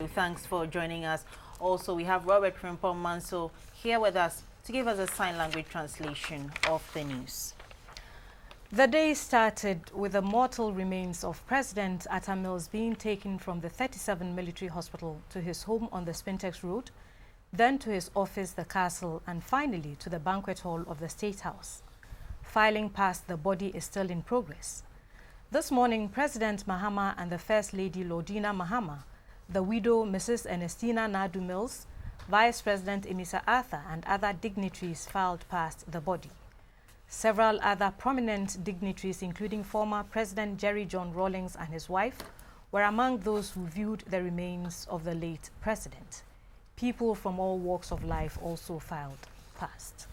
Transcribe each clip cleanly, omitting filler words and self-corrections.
Thanks for joining us. Also, we have Robert Frimpong-Manso here with us to give us a sign language translation of the news. The day started with the mortal remains of President Atta Mills being taken from the 37 military hospital to his home on the Spintex Road, then to his office, the castle, and finally to the banquet hall of the State House. Filing past the body is still in progress. This morning, President Mahama and the First Lady Lordina Mahama, the widow Mrs. Ernestina Nadu Mills, Vice President Amissah-Arthur, and other dignitaries filed past the body. Several other prominent dignitaries, including former President Jerry John Rawlings and his wife, were among those who viewed the remains of the late president. People from all walks of life also filed past.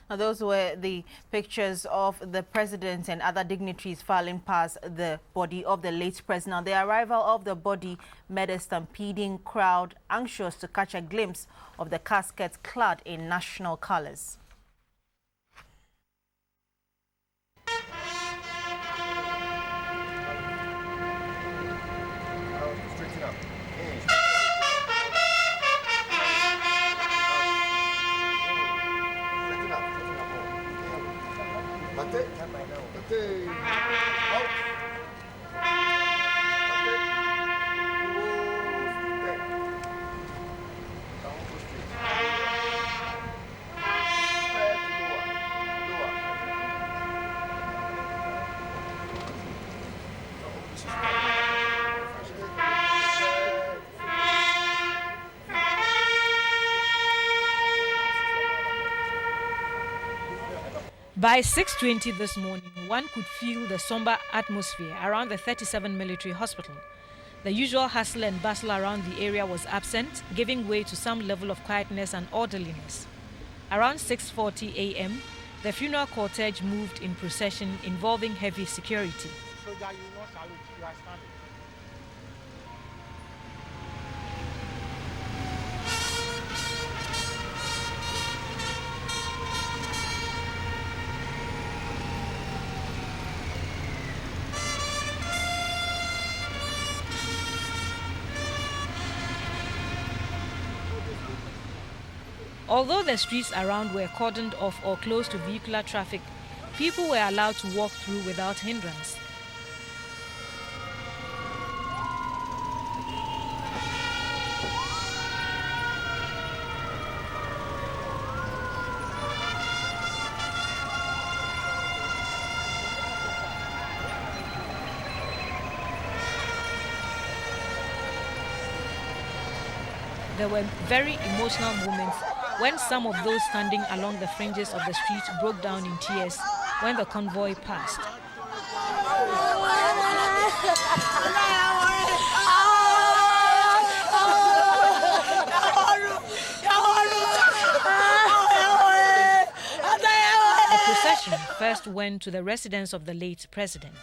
Now, those were the pictures of the president and other dignitaries filing past the body of the late president. Now, the arrival of the body made a stampeding crowd anxious to catch a glimpse of the casket clad in national colors. By 6:20 this morning, one could feel the somber atmosphere around the 37 military hospital. The usual hustle and bustle around the area was absent, giving way to some level of quietness and orderliness. Around 6:40 a.m., the funeral cortege moved in procession involving heavy security. Although the streets around were cordoned off or closed to vehicular traffic, people were allowed to walk through without hindrance. There were very emotional moments when some of those standing along the fringes of the street broke down in tears when the convoy passed. The procession first went to the residence of the late president.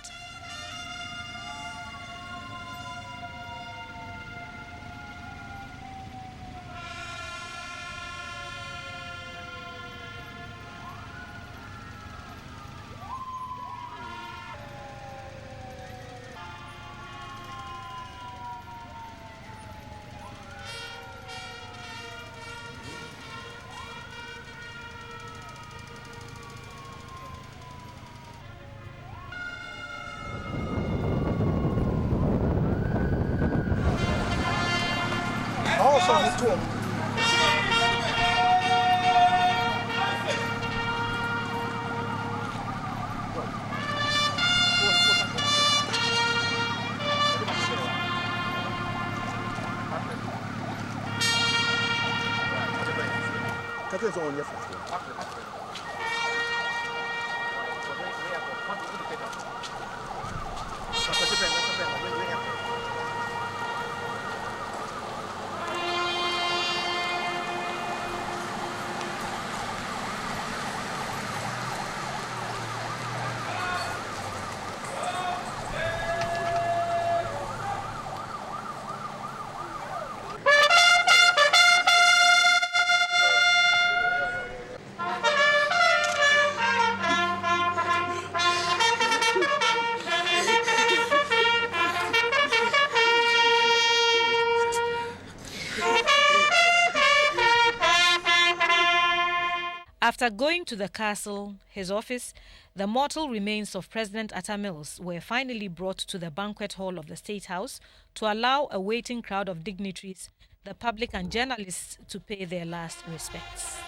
After going to the castle, his office, the mortal remains of President Atta Mills were finally brought to the banquet hall of the State House to allow a waiting crowd of dignitaries, the public and journalists to pay their last respects.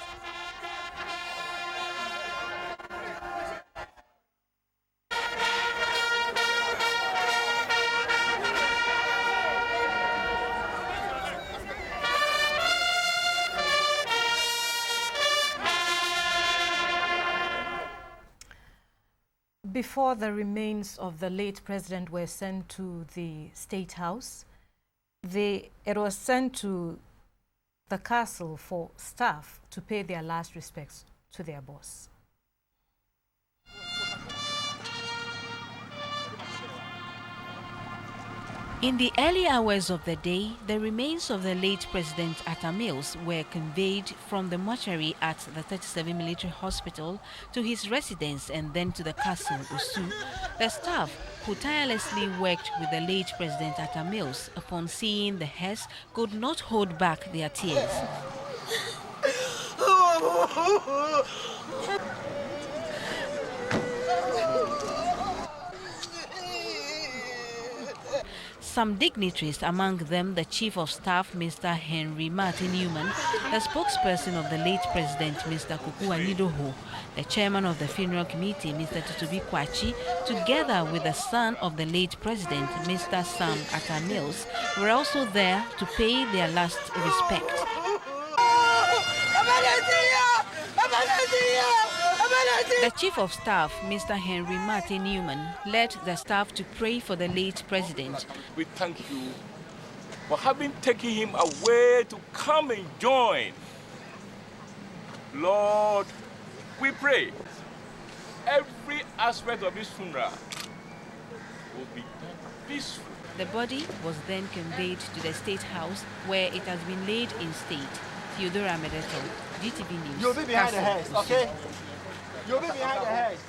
Before the remains of the late president were sent to the State House, it was sent to the castle for staff to pay their last respects to their boss. In the early hours of the day, the remains of the late President Atta Mills were conveyed from the mortuary at the 37 Military Hospital to his residence and then to the castle, Usu. The staff, who tirelessly worked with the late President Atta Mills, upon seeing the hearse, could not hold back their tears. some dignitaries, among them the Chief of Staff, Mr. Henry Martin Newman, the spokesperson of the late President, Mr. Kuku Anidoho, the chairman of the funeral committee, Mr. Tutubi Kwachi, together with the son of the late President, Mr. Sam Atta-Mills, were also there to pay their last respect. The Chief of Staff, Mr. Henry Martin Newman, led the staff to pray for the late President. We thank you for having taken him away to come and join. Lord, we pray every aspect of this funeral will be peaceful. The body was then conveyed to the State House, where it has been laid in state. Theodora Medeto, GTV News. You'll be behind the hearse, okay? You'll be behind the hearse.